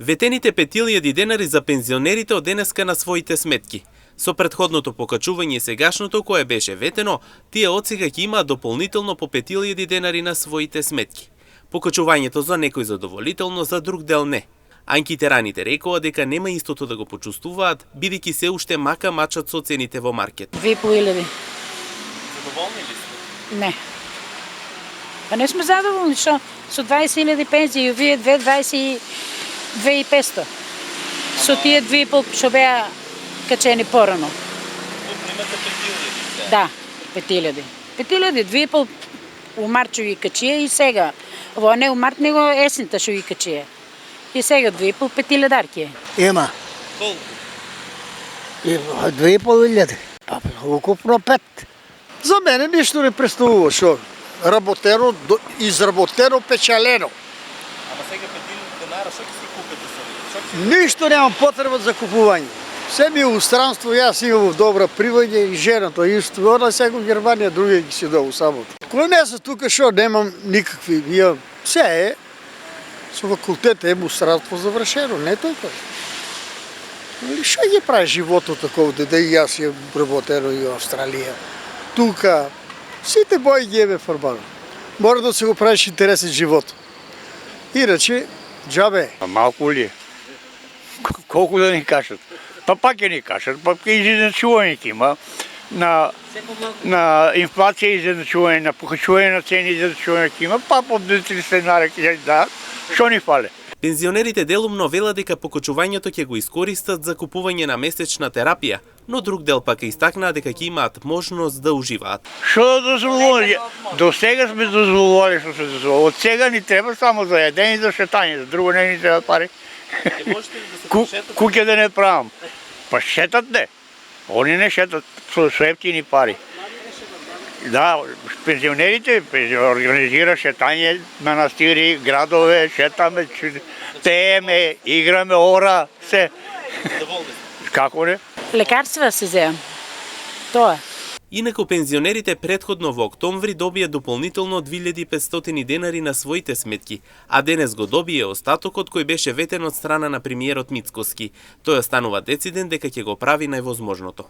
Ветените 5.000 денари за пензионерите од денеска на своите сметки. Со претходното покачување и сегашното кое беше ветено, тие од сега ќе имаат дополнително по 5.000 денари на своите сметки. Покачувањето за некој задоволително, за друг дел не. Анкетираните рекоа дека нема истото да го почувствуваат, бидејќи се уште мака мачат со цените во маркет. 2.500. Задоволни ли сте? Не. Па не сме задоволни, што со 20.000 пензии и вие 2.500. Со тие 2.500 што беа качени порано. Имате 5.000? Да, 5.000. 5.000, 2.500 у март што ги качија и сега. Ово не у март, него есента што ги качија. И сега 2.500, 5.000 Има. Колку? 2.500. Па, укупно 5. За мене ништо не представува, што работено, изработено, печалено. Ама сега 5.000 денара, што ќе си купите со вие? Ништо немам потреба за купување. Се ми е у странство, јас имам добра приваѓа и жената исто. Она сега у Германија, други ги си долу самото. Кој не се тука што немам никакви, се е, со факултет е странство завршено, не толку. Или што ги прави животот таков, да и јас ја работено и Австралија. Тука, сите бои ги еме фарбано. Мора да се го правиш интересен живот. Иначе, џабе. Малку ли? Колку да ни кажат? Па пак ќе ни кажат, па ќе изначување ќе има. На инфлација изначување, на покачување на цени изначување ќе има, па по 2-3 сценари ќе да, што ни фале? Пензионерите делумно велат дека покачувањето ќе го искористат за купување на месечна терапија, но друг дел пак истакнаа дека ќе имаат можност да уживаат. Што да дозволуваме? До сега сме дозволували што се дозволува. Од сега ни треба само за јадење и за шетање, за друго не ни треба пари. Куќе да не правам? Па шетат не. Они не шетат со ефтини пари. Да, пензионерите организира шетање, манастири, градове, шетаме, тееме, играме ора, се. Како не? Лекарства се земам. Тоа. Инаку пензионерите претходно во октомври добија дополнително 2.500 денари на своите сметки, а денес го добие остатокот кој беше ветен од страна на премиерот Мицкоски. Тој останува дециден дека ќе го прави највозможното.